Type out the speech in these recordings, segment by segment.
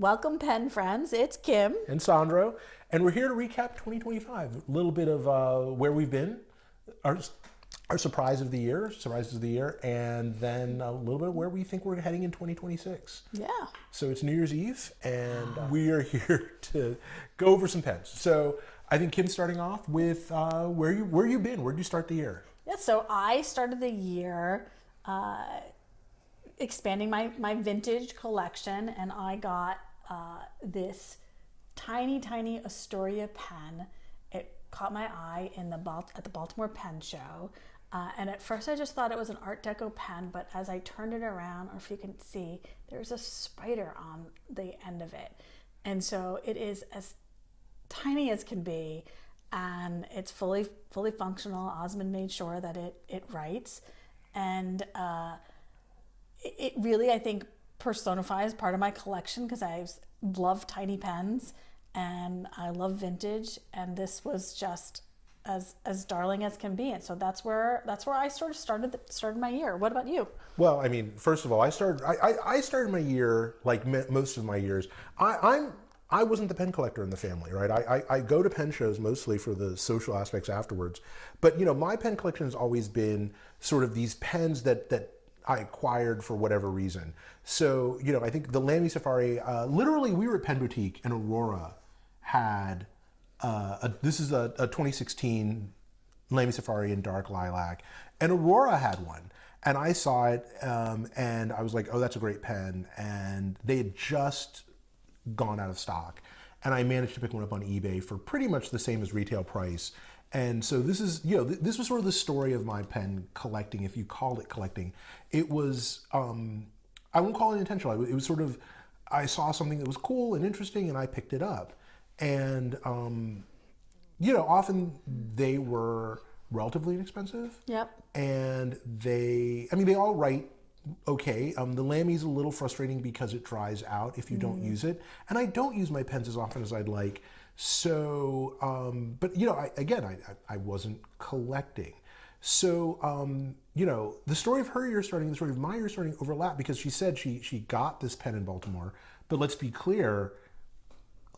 Welcome, pen friends. It's Kim. And Sandro, and we're here to recap 2025. A little bit of where we've been, our surprises of the year, and then a little bit of where we think we're heading in 2026. Yeah. So it's New Year's Eve, and we are here to go over some pens. So I think Kim's starting off with where you been? Where'd you start the year? Yeah. So I started the year expanding my vintage collection, and I got this tiny Astoria pen. It caught my eye at the Baltimore Pen Show, and at first I just thought it was an Art Deco pen, but as I turned it around, or if you can see, there's a spider on the end of it, and so it is as tiny as can be, and it's fully functional. Osmond made sure that it writes, and it really, I think, personifies part of my collection because I love tiny pens and I love vintage, and this was just as darling as can be. And so that's where I sort of started my year. What about you? Well, I mean, first of all, I started my year like most of my years. I wasn't the pen collector in the family, right? I go to pen shows mostly for the social aspects afterwards, but my pen collection has always been sort of these pens that I acquired for whatever reason. So, I think the Lamy Safari, literally we were at Pen Boutique and Aurora had, this is a 2016 Lamy Safari in dark lilac, and Aurora had one. And I saw it, and I was like, oh, that's a great pen. And they had just gone out of stock. And I managed to pick one up on eBay for pretty much the same as retail price. And so this is, this was sort of the story of my pen collecting, if you called it collecting. It was, I won't call it intentional. It was sort of, I saw something that was cool and interesting and I picked it up. And, often they were relatively inexpensive. Yep. And they all write okay. The Lamy's a little frustrating because it dries out if you don't use it. And I don't use my pens as often as I'd like. So, but I wasn't collecting. So, the story of her year starting, the story of my year starting overlap because she said she got this pen in Baltimore. But let's be clear,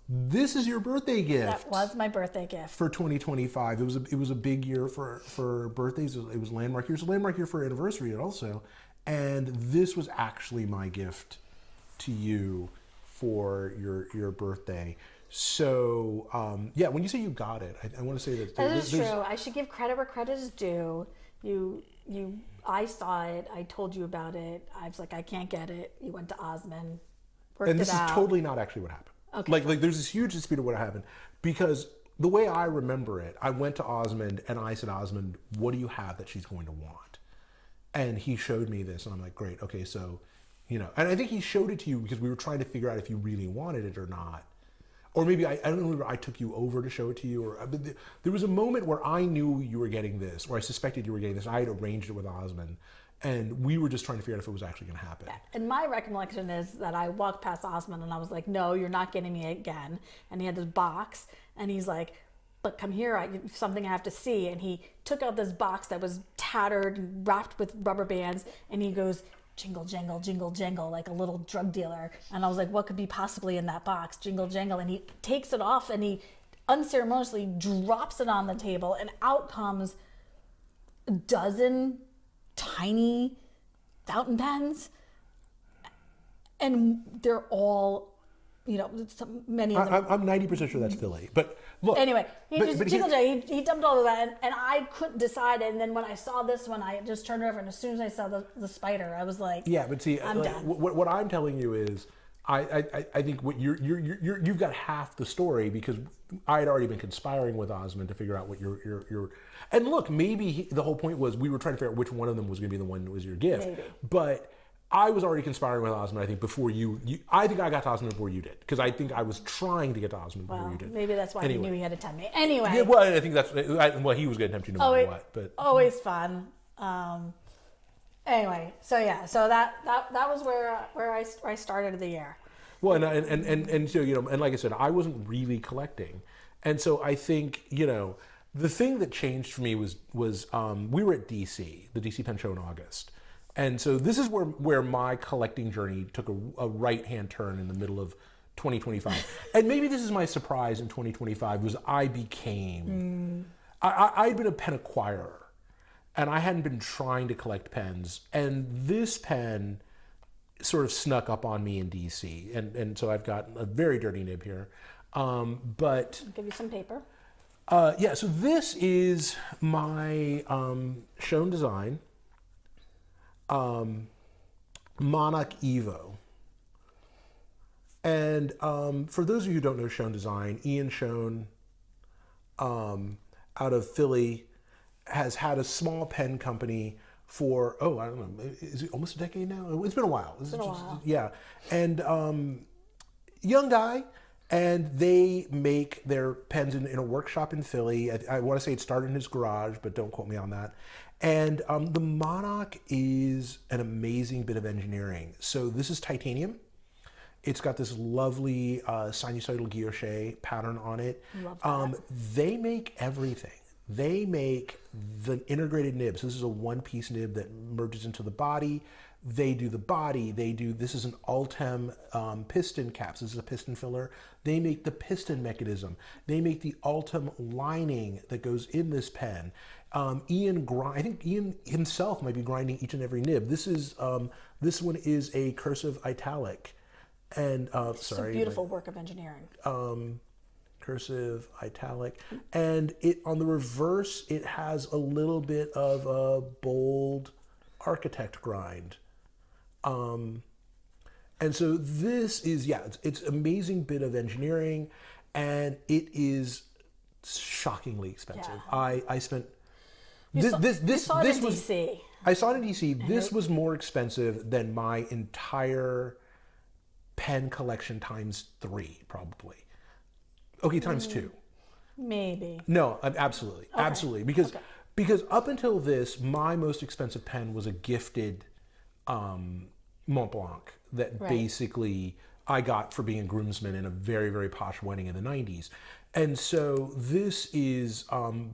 this is your birthday gift. That was my birthday gift for 2025. It was a big year for birthdays. It was a landmark year. It was a landmark year for anniversary also. And this was actually my gift to you for your birthday. So, when you say you got it, I want to say that that is true. I should give credit where credit is due. I saw it. I told you about it. I was like, I can't get it. You went to Osmond, worked and this it out. is totally not actually what happened. Okay. Like there's this huge dispute of what happened because the way I remember it, I went to Osmond and I said, Osmond, what do you have that she's going to want? And he showed me this, and I'm like, great, okay, so, and I think he showed it to you because we were trying to figure out if you really wanted it or not. Or maybe, I don't remember, I took you over to show it to you, or there was a moment where I knew you were getting this, or I suspected you were getting this, and I had arranged it with Osmond, and we were just trying to figure out if it was actually going to happen. And my recollection is that I walked past Osmond, and I was like, no, you're not getting me again. And he had this box, and he's like, but come here, something I have to see. And he took out this box that was tattered and wrapped with rubber bands, and he goes, jingle, jangle, jingle, jangle, like a little drug dealer. And I was like, what could be possibly in that box? Jingle, jangle. And he takes it off and he unceremoniously drops it on the table, and out comes a dozen tiny fountain pens. And they're all, many of them. I'm 90% sure that's Philly, but look. Anyway, he dumped all of that, and I couldn't decide. And then when I saw this one, I just turned it over, and as soon as I saw the spider, I was like, yeah, but see, I'm done. What I'm telling you is, I think what you've got half the story because I had already been conspiring with Osmond to figure out what your and look, maybe the whole point was we were trying to figure out which one of them was going to be the one that was your gift, maybe. But I was already conspiring with Osmond, I think, before you I think I got to Osmond before you did. Because I think I was trying to get to Osmond before you did. Maybe that's why he knew he had to tempt me. Anyway. Yeah, well, I think he was going to tempt you no matter what. But always fun. Anyway, so that was where I started the year. Well, and so, and like I said, I wasn't really collecting. And so I think, the thing that changed for me was we were at DC, the DC Pen Show in August. And so this is where my collecting journey took a right-hand turn in the middle of 2025. And maybe this is my surprise in 2025 was I became, I'd been a pen acquirer and I hadn't been trying to collect pens. And this pen sort of snuck up on me in DC. And so I've got a very dirty nib here. But I'll give you some paper. yeah, so this is my shown design, Monoc Evo. And for those of you who don't know Shown Design, Ian Shown out of Philly has had a small pen company for, oh, I don't know, is it almost a decade now? It's been a while. It's been a while. Yeah. And young guy, and they make their pens in a workshop in Philly. I want to say it started in his garage, but don't quote me on that. And the Monoc is an amazing bit of engineering. So this is titanium. It's got this lovely sinusoidal guilloche pattern on it. Love that. They make everything. They make the integrated nibs. This is a one-piece nib that merges into the body. They do the body. This is an Ultem piston caps. This is a piston filler. They make the piston mechanism. They make the Ultem lining that goes in this pen. I think Ian himself might be grinding each and every nib. This one is a cursive italic. And It's a beautiful work of engineering. Cursive italic, and it on the reverse it has a little bit of a bold architect grind, and so this is it's amazing bit of engineering, and it is shockingly expensive. Yeah. I spent You saw it in DC. I saw it in DC. This was more expensive than my entire pen collection times 3, probably. Okay, times 2. Maybe. No, absolutely, absolutely. Because up until this, my most expensive pen was a gifted Mont Blanc that basically I got for being a groomsman in a very, very posh wedding in the 90s. And so this is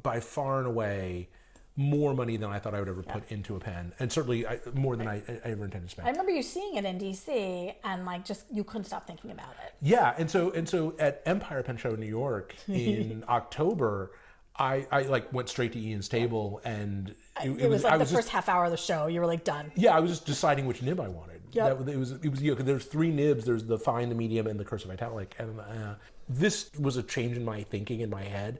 by far and away more money than I thought I would ever put into a pen, and certainly more than I ever intended to spend. I remember you seeing it in DC, and you couldn't stop thinking about it. Yeah, and so at Empire Pen Show in New York in October, I went straight to Ian's table, and it was like the first half hour of the show. You were like done. Yeah, I was just deciding which nib I wanted. Yep. It was because there's 3 nibs. There's the fine, the medium, and the cursive italic. And this was a change in my thinking in my head,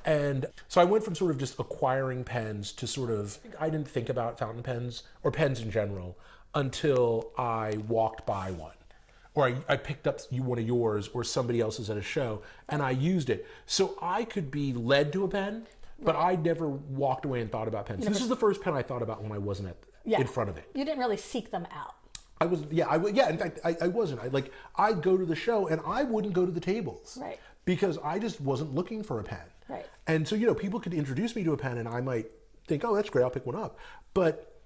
and so I went from sort of just acquiring pens to sort of I didn't think about fountain pens or pens in general until I walked by one, or I picked up one of yours or somebody else's at a show, and I used it. So I could be led to a pen, but I never walked away and thought about pens. This is the first pen I thought about when I wasn't in front of it. You didn't really seek them out. I was, in fact, I wasn't. I'd go to the show and I wouldn't go to the tables. Right. Because I just wasn't looking for a pen. Right. And so, people could introduce me to a pen and I might think, oh, that's great, I'll pick one up. But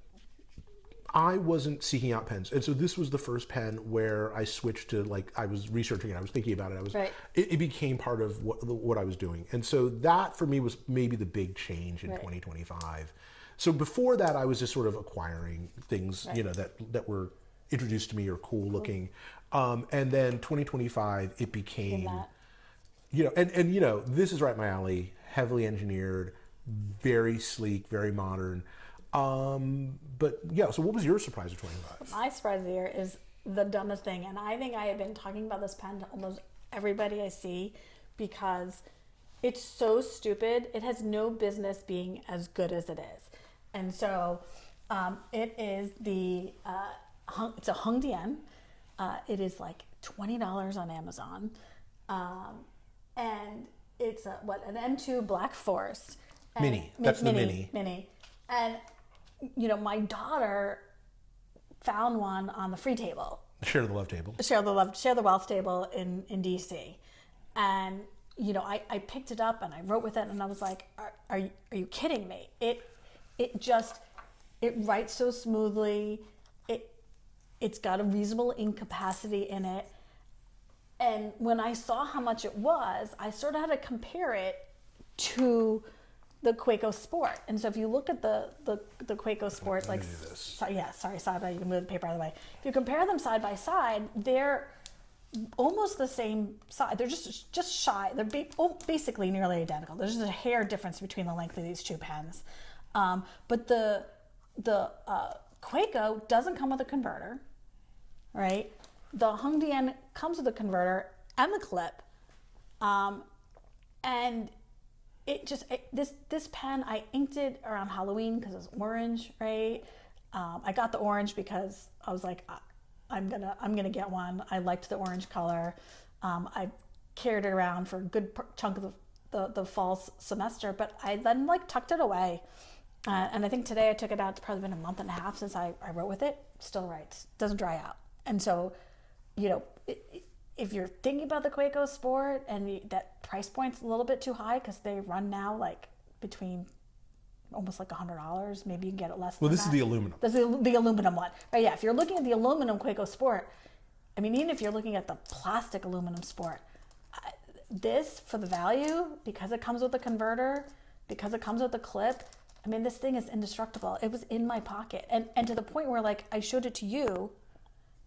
I wasn't seeking out pens. And so this was the first pen where I switched to, I was researching it, I was thinking about it. It became part of what I was doing. And so that for me was maybe the big change in 2025. So before that, I was just sort of acquiring things, that were introduced to me or cool looking. And then 2025, it became, this is right up my alley, heavily engineered, very sleek, very modern. But yeah, so what was your surprise of 25? My surprise of the year is the dumbest thing. And I think I have been talking about this pen to almost everybody I see because it's so stupid. It has no business being as good as it is. And so it is it's a Hung Dien. It is like $20 on Amazon. And it's an M2 Black Forest. Mini. That's the mini. Mini. And, my daughter found one on the free table. Share the love table. Share the wealth table in DC. And, I picked it up and I wrote with it and I was like, are you kidding me? It writes so smoothly. It's got a reasonable ink capacity in it. And when I saw how much it was, I sort of had to compare it to the Quaco Sport. And so if you look at the Quaco Sport, Let me do this. Sorry, side by, you can move the paper out of the way. If you compare them side by side, they're almost the same size. They're just shy. They're basically nearly identical. There's just a hair difference between the length of these two pens. But the Quaco doesn't come with a converter, right? The Hongdian comes with a converter and the clip. And this pen, I inked it around Halloween because it was orange, right? I got the orange because I was like, I'm gonna get one. I liked the orange color. I carried it around for a good chunk of the fall semester, but I then like tucked it away. And I think today I took it out. It's probably been a month and a half since I wrote with it. Still writes, doesn't dry out. And so, you know, if you're thinking about the Quaco Sport and that price point's a little bit too high because they run now like between almost like $100. Maybe you can get it less. Well, than this that. is the aluminum. This is the aluminum one. But yeah, if you're looking at the aluminum Quaco Sport, I mean, even if you're looking at the plastic aluminum Sport, this for the value, because it comes with a converter, because it comes with a clip, I mean, this thing is indestructible. It was in my pocket. And to the point where like I showed it to you,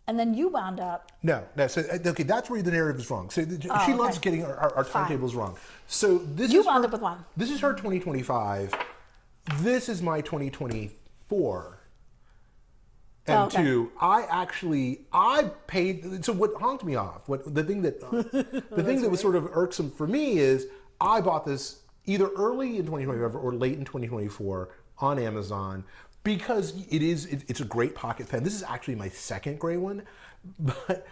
and then you wound up. No. So, okay, that's where the narrative is wrong. So she loves getting our timetables wrong. So You wound up with one. This is her 2025. This is my 2024. And two, I paid. So what honked me off? The thing that was sort of irksome for me is I bought this either early in 2025 or late in 2024 on Amazon because it's a great pocket pen. This is actually my second gray one, but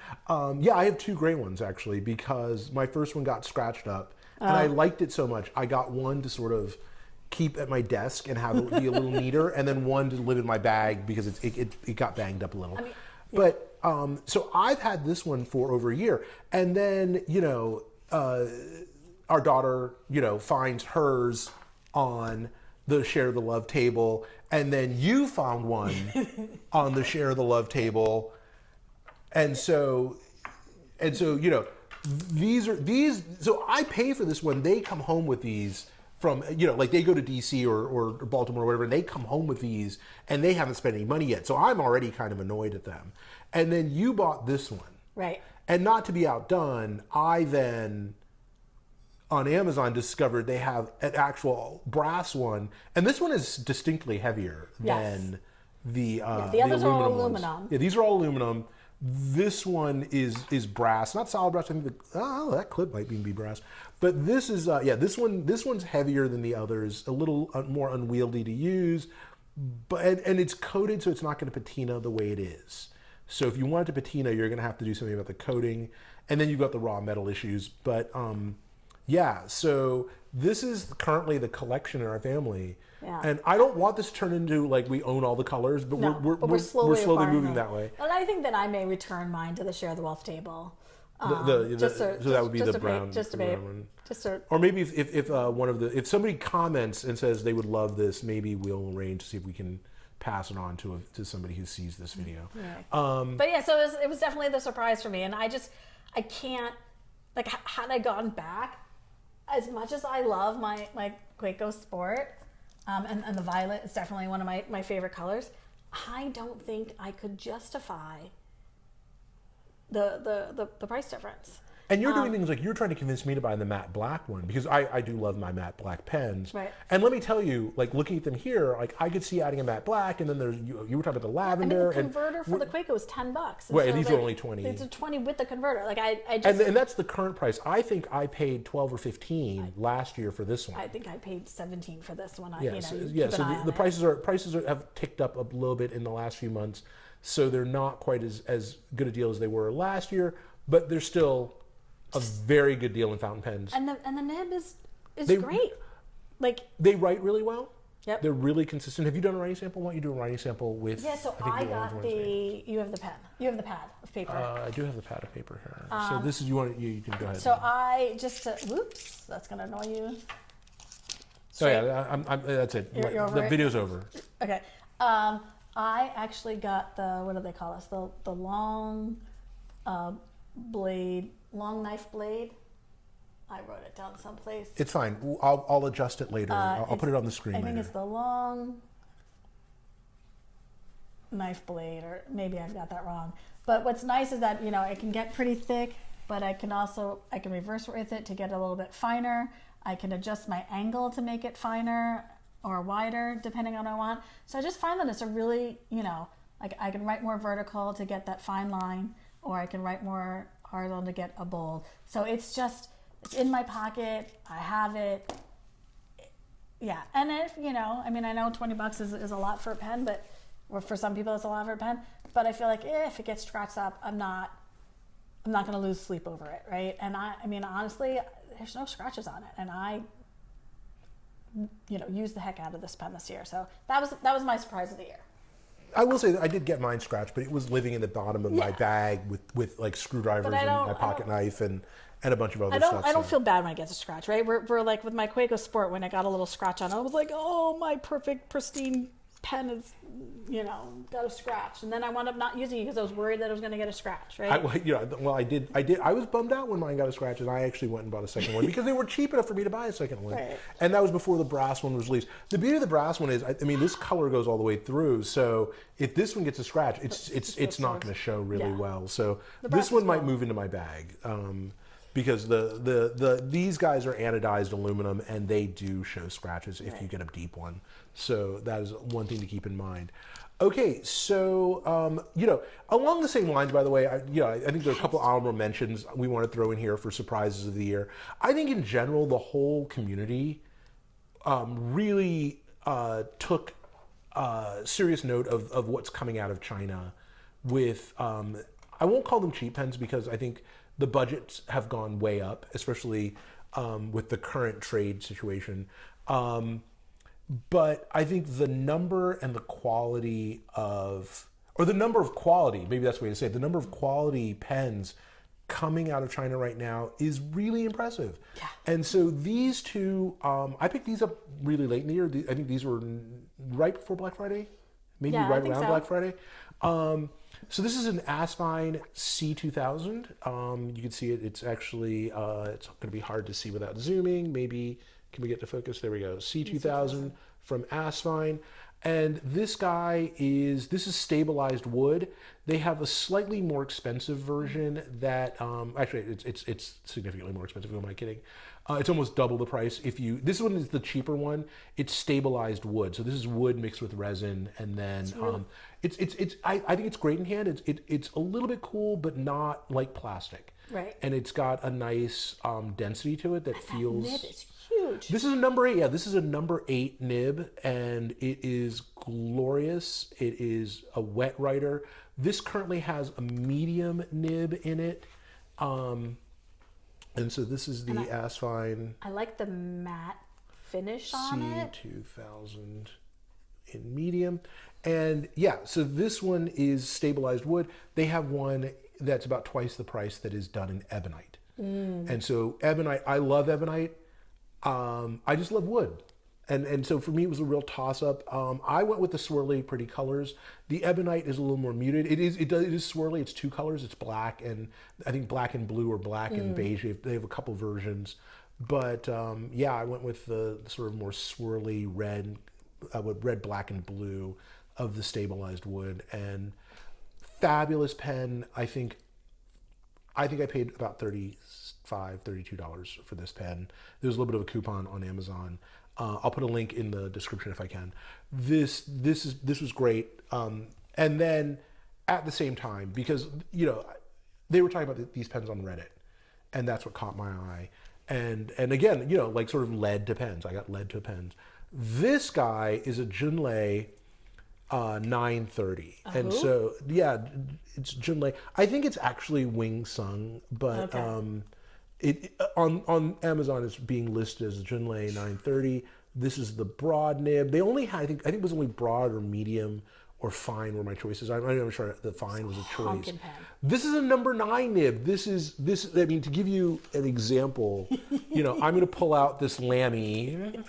yeah, I have two gray ones actually because my first one got scratched up and I liked it so much. I got one to sort of keep at my desk and have it be a little neater, and then one to live in my bag because it got banged up a little. I mean, yeah. But so I've had this one for over a year, and then our daughter finds hers on the Share the Love table, and then you found one on the Share the Love table, and so these. So I pay for this one. They come home with these. From like they go to DC or Baltimore or whatever, and they come home with these, and they haven't spent any money yet. So I'm already kind of annoyed at them. And then you bought this one, right? And not to be outdone, I then on Amazon discovered they have an actual brass one, and this one is distinctly heavier than the others are all aluminum. Ones. Yeah, these are all aluminum. This one is brass, not solid brass. I think that clip might even be brass. But this is this one's heavier than the others, a little more unwieldy to use, but and it's coated so it's not going to patina the way it is. So if you want it to patina, you're going to have to do something about the coating, and then you've got the raw metal issues. But so this is currently the collection in our family. Yeah. And I don't want this to turn into like we own all the colors, but we're slowly moving that way. Well, I think that I may return mine to the Share the Wealth table. So that would be the brown one. Or maybe if somebody comments and says they would love this, maybe we'll arrange to see if we can pass it on to somebody who sees this video. Right. But yeah, so it was definitely the surprise for me, and I can't like had I gone back, as much as I love my Quaco Sport. And the violet is definitely one of my favorite colors. I don't think I could justify the price difference. And you're doing things like you're trying to convince me to buy the matte black one because I do love my matte black pens. Right. And let me tell you, like looking at them here, like I could see adding a matte black, and then there's you were talking about the lavender. I mean, the converter for the Quaco is $10. Right, and these are only 20. It's a 20 with the converter. Like I just and that's the current price. I think I paid 12 or 15 last year for this one. I think I paid 17 for this one. So the prices have ticked up a little bit in the last few months, so they're not quite as good a deal as they were last year, but they're still a very good deal in fountain pens. And the nib is great. Like they write really well. Yep. They're really consistent. Have you done a writing sample? Why don't you do a writing sample with? Yeah. So I got you have the pen. You have the pad of paper. I do have the pad of paper here. So this is you can go ahead. So I whoops, that's gonna annoy you. So yeah, that's it. The video's over. Okay. I actually got what do they call us? The long blade, long knife blade. I wrote it down someplace. It's fine. I'll adjust it later. I'll put it on the screen later. I think it's the long knife blade, or maybe I've got that wrong. But what's nice is that, it can get pretty thick, but I can reverse with it to get a little bit finer. I can adjust my angle to make it finer or wider, depending on what I want. So I just find that it's a really, like I can write more vertical to get that fine line, or I can write more horizontal to get a bold. So it's in my pocket. I have it. Yeah. And if, I know $20 is a lot for a pen, or for some people it's a lot for a pen, but I feel like if it gets scratched up, I'm not going to lose sleep over it. Right. And honestly, there's no scratches on it. And I, used the heck out of this pen this year. So that was my surprise of the year. I will say that I did get mine scratched, but it was living in the bottom of my bag with like screwdrivers and my pocket knife and a bunch of other stuff. I don't feel bad when it gets a scratch, right? We're like with my Quaco Sport, when I got a little scratch on it, I was like, oh, my perfect, pristine pen is, got a scratch. And then I wound up not using it because I was worried that I was going to get a scratch, right? I was bummed out when mine got a scratch, and I actually went and bought a second one because they were cheap enough for me to buy a second one. Right. And that was before the brass one was released. The beauty of the brass one is, this color goes all the way through, so if this one gets a scratch, it's not going to show really well. So this one might move into my bag. Because these guys are anodized aluminum, and they do show scratches if you get a deep one. So that is one thing to keep in mind. Okay, so along the same lines, by the way, I think there are a couple honorable mentions we want to throw in here for surprises of the year. I think in general the whole community really took serious note of what's coming out of China with I won't call them cheap pens, because I think the budgets have gone way up, especially with the current trade situation. But I think the number and the quality maybe that's the way to say it, the number of quality pens coming out of China right now is really impressive. Yeah. And so these two, I picked these up really late in the year. I think these were right before Black Friday, maybe right around Black Friday. So this is an Aspine C2000. You can see it. It's actually it's going to be hard to see without zooming. Maybe can we get to focus? There we go. C2000 from Aspine, and this is stabilized wood. They have a slightly more expensive version that actually it's significantly more expensive. Who am I kidding? It's almost double the price. This one is the cheaper one. It's stabilized wood, so this is wood mixed with resin, and then I think it's great in hand. It's a little bit cool, but not like plastic. Right. And it's got a nice density to it that feels. That nib is huge. This is a number 8. Yeah, this is a number 8 nib, and it is glorious. It is a wet writer. This currently has a medium nib in it. And so this is the Aspine. I like the matte finish on it. C2000 in medium. And yeah, so this one is stabilized wood. They have one that's about twice the price that is done in ebonite. And so ebonite, I love ebonite. I just love wood. And so for me, it was a real toss-up. I went with the swirly, pretty colors. The ebonite is a little more muted. It is swirly. It's 2 colors. It's black and I think black and blue or black and beige. They have a couple versions. But I went with the sort of more swirly red, black, and blue of the stabilized wood. And fabulous pen. I think I paid about $32 for this pen. There's a little bit of a coupon on Amazon. I'll put a link in the description if I can. This was great. And then at the same time, because they were talking about these pens on Reddit, and that's what caught my eye. And again, like sort of led to pens. I got led to pens. This guy is a Junlei 930, and so it's Junlei. I think it's actually Wing Sung, but it on Amazon it's being listed as Junlei 930. This is the broad nib. They only had, I think it was only broad or medium or fine were my choices. I'm not even sure the fine was a choice. This is a number 9 nib. This. I mean, to give you an example, I'm going to pull out this Lamy.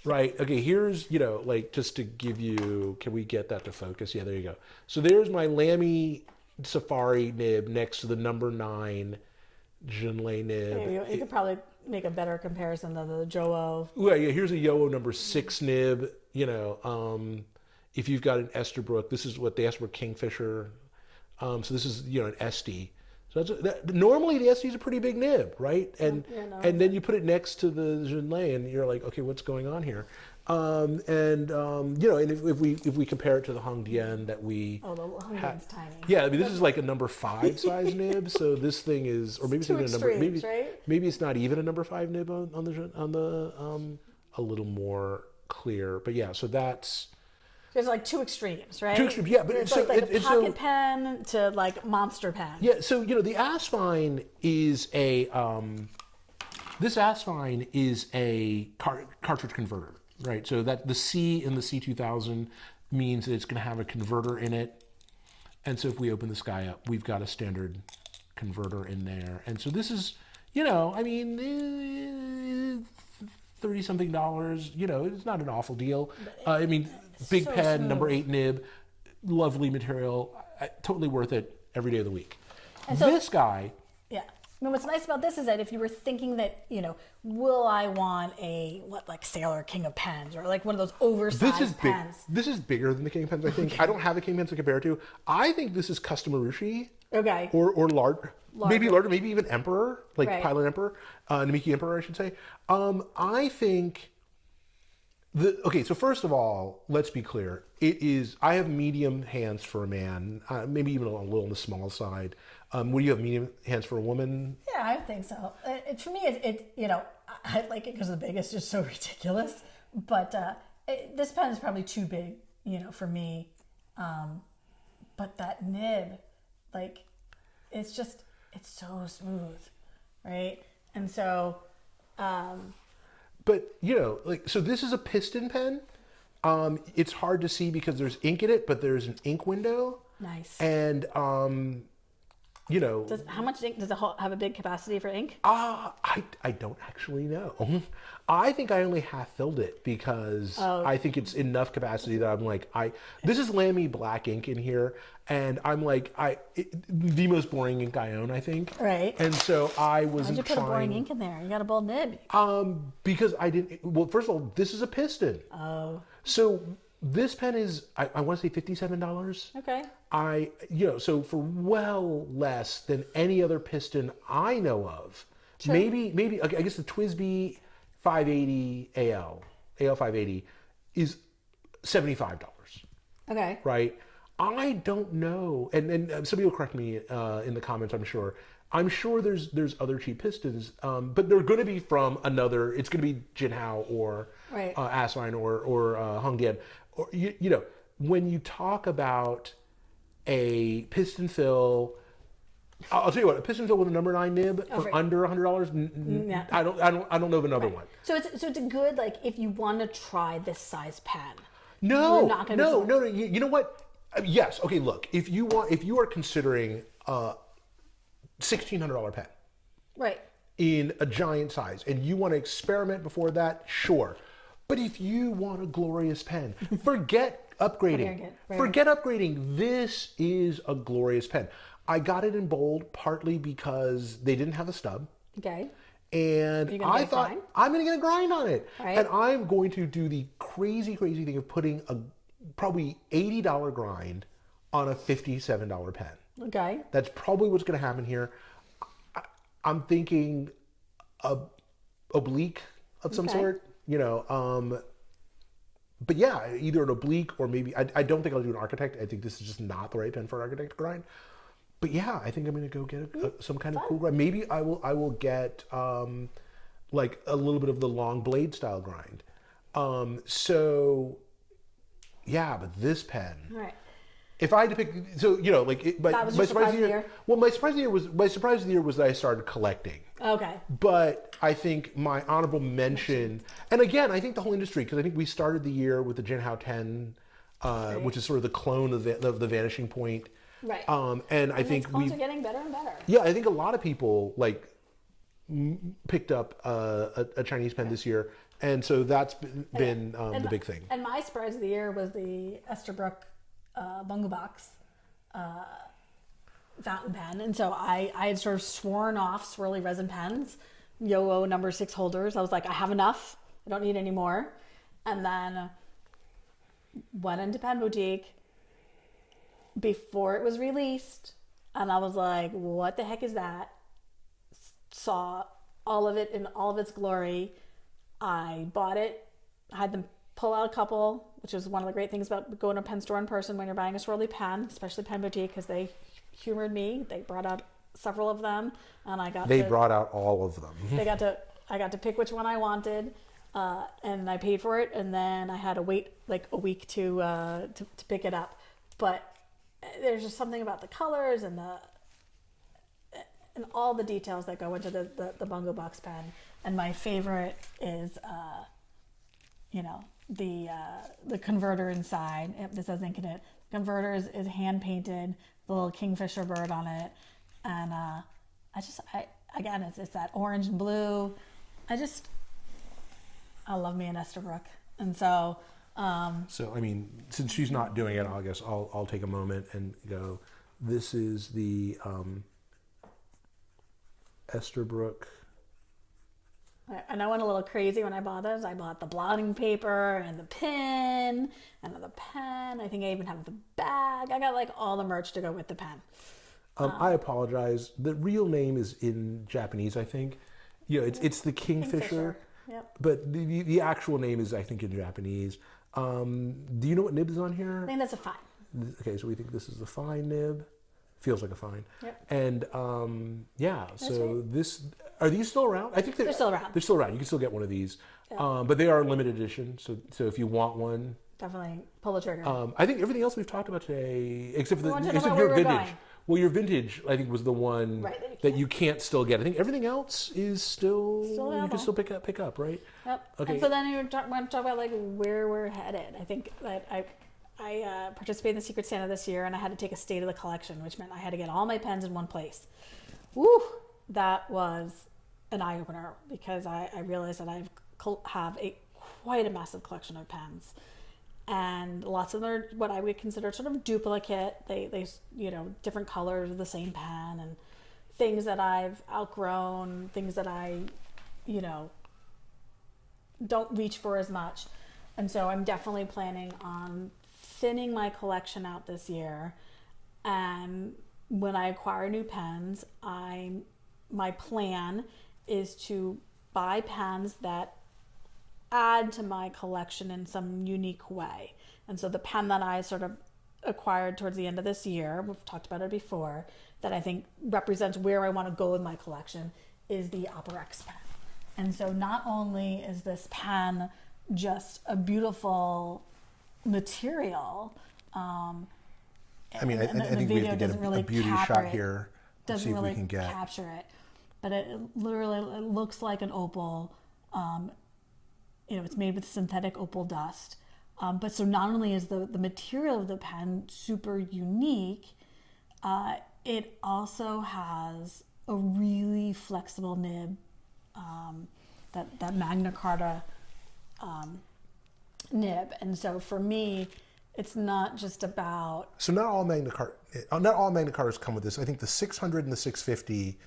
Right. Okay. Here's, like just to give you, can we get that to focus? Yeah, there you go. So there's my Lamy Safari nib next to the number 9 Junlei nib. You could probably make a better comparison than the Jowo. Well, yeah. Here's a Yowo number 6 nib. If you've got an Esterbrook, this is what the Esterbrook Kingfisher. So this is an Esty. So normally the Esty is a pretty big nib, right? And and then you put it next to the Junlei, and you're like, okay, what's going on here? And if we compare it to the Hongdian that we the Hongdian's tiny. Yeah, I mean this is like a number 5 size nib, so this thing is, or maybe it's even a number, maybe it's not even a number 5 nib on the a little more clear, but yeah, so that's. There's like 2 extremes, right? 2 extremes, yeah, but it's like a pocket pen to like monster pen. Yeah, so the Asvine is a this Asvine is a cartridge converter, right? So that the C in the C2000 means that it's going to have a converter in it, and so if we open this guy up, we've got a standard converter in there, and so this is, I mean, $30-something. It's not an awful deal. I mean. Big so pen, smooth. Number 8 nib, lovely material, totally worth it every day of the week. And so, this guy... Yeah. I mean, what's nice about this is that if you were thinking that, will I want like Sailor King of Pens, or like one of those oversized pens? This is bigger than the King of Pens, I think. I don't have a King of Pens to compare it to. I think this is Custom Marushi. Okay. Or larger. Maybe larger, maybe even Emperor, like right. Pilot Emperor, Namiki Emperor, I should say. I think... Okay, so first of all, let's be clear. I have medium hands for a man, maybe even a little on the small side. Would you have medium hands for a woman? Yeah, I think so. For me, I like it because the big is just so ridiculous. But this pen is probably too big, for me. But that nib, it's so smooth, right? And so... But, so this is a piston pen. It's hard to see because there's ink in it, but there's an ink window. Nice. And, how much ink, does it have a big capacity for ink? I don't actually know. I think I only half filled it because I think it's enough capacity that I'm like, this is Lamy black ink in here. And I'm like, the most boring ink I own, I think. Right. And so I wasn't Why'd you put a boring ink in there? You got a bold nib. Because I didn't, well, first of all, this is a piston. Oh. So this pen is, I want to say $57. Okay. So for well less than any other piston I know of, sure. maybe, I guess the TWSBI 580 AL 580 is $75. Okay. Right? I don't know, and somebody will correct me in the comments. I'm sure there's other cheap pistons, but they're going to be from another. It's going to be Jinhao or right. Asvine or Hongdian. Or when you talk about a piston fill, I'll tell you what, a piston fill with a number 9 nib for under $100. Yeah. I don't know of another one. So it's a good, like, if you want to try this size pen. No. You know what? Yes. Okay. Look, if you are considering a $1,600 pen, right, in a giant size, and you want to experiment before that, sure. But if you want a glorious pen, forget upgrading. Forget upgrading. This is a glorious pen. I got it in bold partly because they didn't have a stub. Okay. And I thought, I'm going to get a grind on it. Right. And I'm going to do the crazy thing of putting a probably $80 grind on a $57 pen. Okay. That's probably what's going to happen here. I'm thinking oblique of some sort, but yeah, either an oblique or maybe, I don't think I'll do an architect. I think this is just not the right pen for an architect to grind. But yeah, I think I'm going to go get some kind of cool grind. Maybe I will get like a little bit of the long blade style grind. So yeah, but this pen. All right. If I had to pick, so my surprise of the year. Well, my surprise of the year was that I started collecting. Okay. But I think my honorable mention, and again, I think the whole industry, because I think we started the year with the Jinhao 10, which is sort of the clone of the Vanishing Point. Right. And I think we are getting better and better. Yeah, I think a lot of people picked up a Chinese pen this year, and so that's been the big thing. And my surprise of the year was the Esterbrook Bungo Box fountain pen, and so I had sort of sworn off swirly resin pens, Yo-O number 6 holders. I was like, I have enough. I don't need any more. And then went into Pen Boutique before it was released, and I was like, what the heck is that? Saw all of it in all of its glory. I bought it. I had them pull out a couple, which is one of the great things about going to a pen store in person when you're buying a swirly pen, especially Pen Boutique, because they humored me. They brought out several of them, and They brought out all of them. I got to pick which one I wanted, and I paid for it, and then I had to wait like a week to pick it up. But there's just something about the colors and all the details that go into the Bungo Box pen. And my favorite is, the converter inside. This has ink in it. Converter is hand painted, the little kingfisher bird on it, and it's that orange and blue. I love me an Estabrook, and so. So I mean, since she's not doing it, I guess I'll take a moment and go. This is the Estabrook. And I went a little crazy when I bought those. I bought the blotting paper and the pin and the pen. I think I even have the bag. I got like all the merch to go with the pen. I apologize. The real name is in Japanese, I think. Yeah, it's the Kingfisher. Yep. But the actual name is, I think, in Japanese. Do you know what nib is on here? I think that's a fine. Okay, so we think this is the fine nib. Feels like a fine. Yep. And That's so right. this, are these still around? I think They're still around. They're still around. You can still get one of these. Yeah. But they are limited edition. So if you want one, Definitely pull the trigger. I think everything else we've talked about today, except for We want to know except about your where we're vintage. going. Well, your vintage, I think, was the one Right, that you can't still get. I think everything else is still you available. can still pick up, right? Yep. Okay. And so then you want to talk about like where we're headed. I think that I participated in the Secret Santa this year, and I had to take a state of the collection, which meant I had to get all my pens in one place. Woo! That was an eye opener because I realized that I have quite a massive collection of pens, and lots of them are what I would consider sort of duplicate. They different colors of the same pen, and things that I've outgrown, things that I don't reach for as much. And so I'm definitely planning on thinning my collection out this year. And when I acquire new pens, my plan is to buy pens that add to my collection in some unique way. And so the pen that I sort of acquired towards the end of this year, we've talked about it before, that I think represents where I want to go with my collection is the Opera X pen. And so not only is this pen just a beautiful material, I mean, I the think we video have to get doesn't really a beauty capture shot it. here. And see doesn't if we really can get. capture it, but it looks like an opal. It's made with synthetic opal dust. But so not only is the material of the pen super unique, it also has a really flexible nib, that Magna Carta nib. And so for me, it's not just about. So not all Magna Cartas come with this. I think the 600 and the 650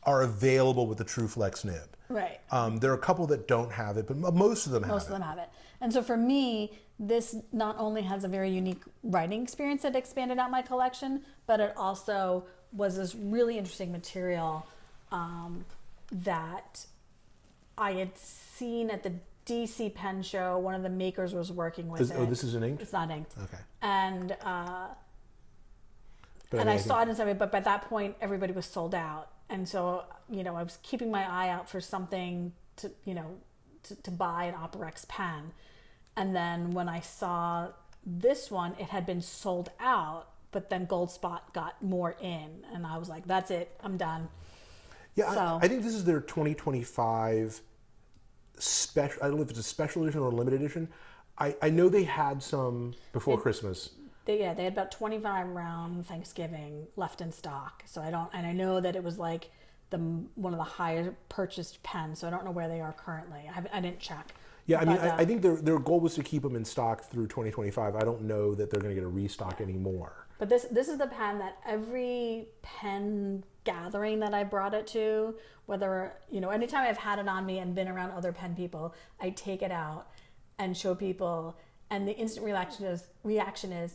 are available with the TrueFlex nib. Right. There are a couple that don't have it, but most of them have it. Most of them have it. And so for me, this not only has a very unique writing experience that expanded out my collection, but it also was this really interesting material that I had seen at the DC Pen Show. One of the makers was working with it. Oh, this is an ink? It's not inked. Okay. And I saw it in something, but by that point, everybody was sold out. And so, I was keeping my eye out for something to buy an Opera X pen. And then when I saw this one, it had been sold out, but then Goldspot got more in. And I was like, that's it, I'm done. Yeah, So, I think this is their 2025 special. I don't know if it's a special edition or a limited edition. I know they had some before Christmas. they had about 25 around Thanksgiving left in stock. So I know that it was like one of the higher purchased pens. So I don't know where they are currently. I didn't check. Yeah, I mean, But, I think their goal was to keep them in stock through 2025. I don't know that they're going to get a restock anymore. But this is the pen that every pen gathering that I brought it to, whether, anytime I've had it on me and been around other pen people, I take it out and show people. and the instant reaction is,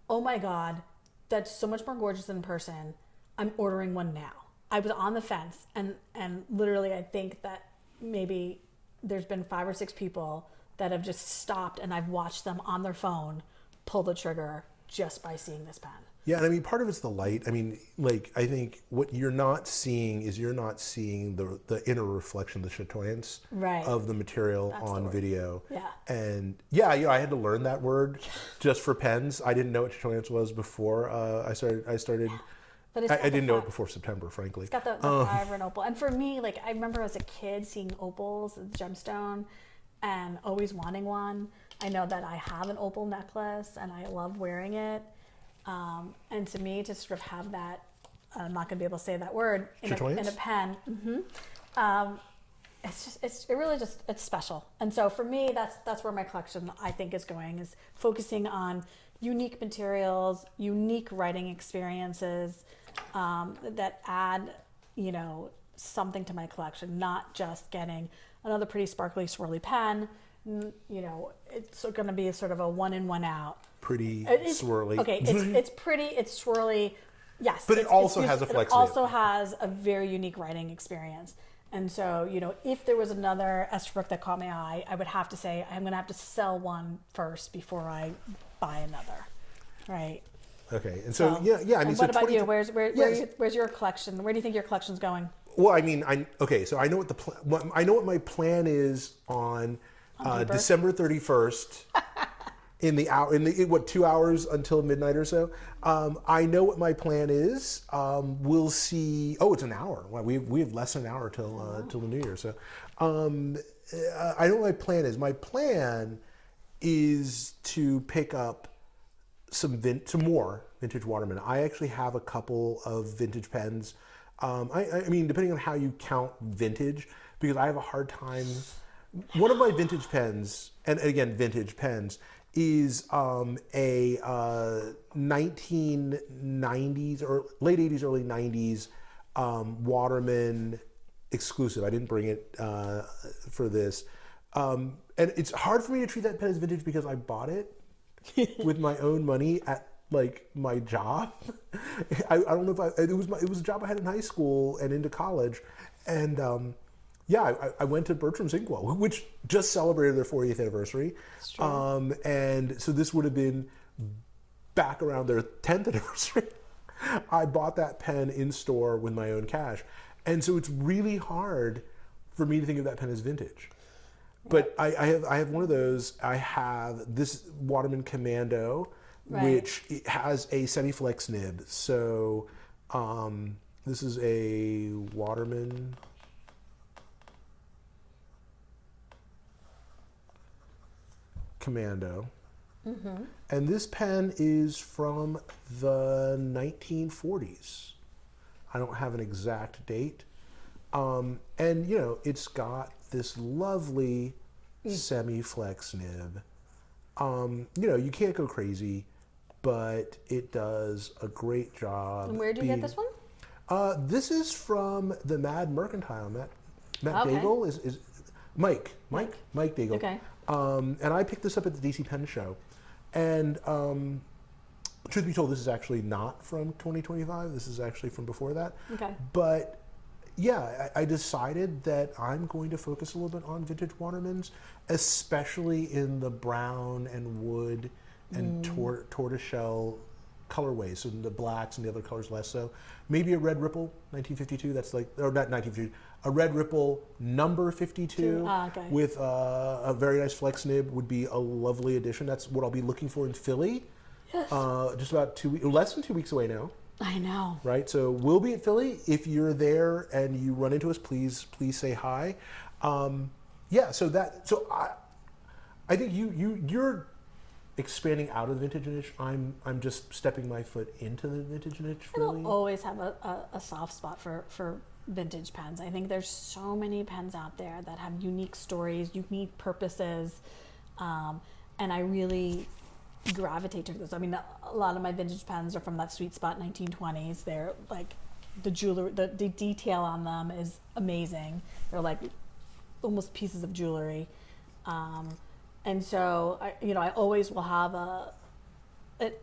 oh my God, that's so much more gorgeous in person. I'm ordering one now. I was on the fence, and literally I think that maybe there's been 5 or 6 people that have just stopped, and I've watched them on their phone pull the trigger just by seeing this pen. Yeah, and I mean, part of it's the light. I mean, like, I think what you're not seeing is you're not seeing the inner reflection, the chatoyance of the material on video. Yeah. And yeah, you know, I had to learn that word just for pens. I didn't know what chatoyance was before I started. But I didn't know it before September, frankly. It's got the vibrant opal. And for me, like, I remember as a kid seeing opals at the gemstone and always wanting one. I know that I have an opal necklace and I love wearing it. And to me, to sort of have that, I'm not going to be able to say that word in a pen. It's really just, it's special. And so for me, that's where my collection, I think, is going, is focusing on unique materials, unique writing experiences, that add, you know, something to my collection, not just getting another pretty sparkly swirly pen. You know, it's going to be a sort of a one in, one out. Pretty swirly. Okay, it's pretty, it's swirly, yes. But it also has a flex. It also has a very unique writing experience. And so, you know, if there was another Esterbrook that caught my eye, I would have to say I'm going to have to sell one first before I buy another, right? Okay, and so yeah. I mean, what about you? Where's your collection? Where do you think your collection's going? Well, I mean, so I know what my plan is on December 31st. In the 2 hours until midnight or so. I know what my plan is. We'll see. Oh, it's an hour. Well, we have less than an hour till the new year. So I know what my plan is. My plan is to pick up some more vintage Waterman. I actually have a couple of vintage pens. I mean, depending on how you count vintage, because I have a hard time. One of my vintage pens, and again, vintage pens, is a 1990s or late 80s, early 90s Waterman exclusive. I didn't bring it for this. And it's hard for me to treat that pen as vintage because I bought it with my own money at like my job. I don't know if it was a job I had in high school and into college. And yeah, I went to Bertram's Inkwell, which just celebrated their 40th anniversary. And so this would have been back around their 10th anniversary. I bought that pen in store with my own cash. And so it's really hard for me to think of that pen as vintage. But I have one of those. I have this Waterman Commando, which has a semi-flex nib. So this is a Waterman Commando. And this pen is from the 1940s. I don't have an exact date. And, you know, it's got this lovely semi-flex nib. You know, you can't go crazy, but it does a great job. And where do you get this one? This is from the Mad Mercantile. Matt Daigle is Mike Daigle. Okay. And I picked this up at the DC Pen Show. And truth be told, this is actually not from 2025. This is actually from before that. Okay. But yeah, I decided that I'm going to focus a little bit on vintage Watermans, especially in the brown and wood and tortoiseshell colorways. So the blacks and the other colors less so. Maybe a red ripple, 1952. That's like, or not 1952. A red ripple number 52 with a very nice flex nib would be a lovely addition. That's what I'll be looking for in Philly. Yes. Just about less than 2 weeks away now. I know. Right, so we'll be at Philly. If you're there and you run into us, please say hi. Yeah, so I think you're expanding out of the vintage niche. I'm just stepping my foot into the vintage niche. Really. I'll always have a soft spot for vintage pens. I think there's so many pens out there that have unique stories, unique purposes, and I really gravitate to those. I mean, a lot of my vintage pens are from that sweet spot 1920s. They're like the jewelry, the detail on them is amazing. They're like almost pieces of jewelry. And so I always will have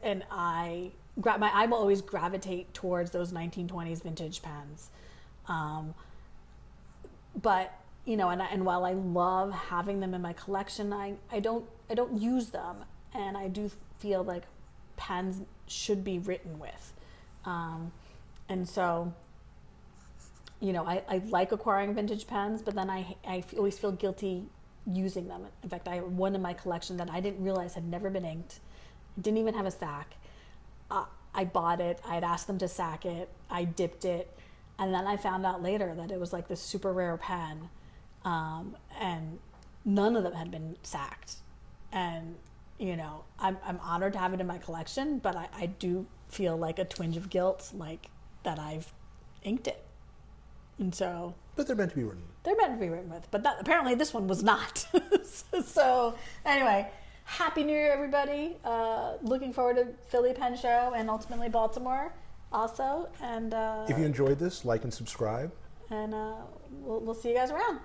and I will always gravitate towards those 1920s vintage pens. But and while I love having them in my collection, I don't use them, and I do feel like pens should be written with. And so I like acquiring vintage pens, but then I always feel guilty using them. In fact, I have one in my collection that I didn't realize had never been inked. It didn't even have a sack. I bought it. I had asked them to sack it. I dipped it. And then I found out later that it was like this super rare pen. And none of them had been sacked. And, I'm honored to have it in my collection, but I do feel like a twinge of guilt, like that I've inked it. And so. But they're meant to be written. They're meant to be written with, but apparently this one was not. So anyway, Happy New Year, everybody. Looking forward to Philly Pen Show and ultimately Baltimore also. And if you enjoyed this, like and subscribe. And we'll see you guys around.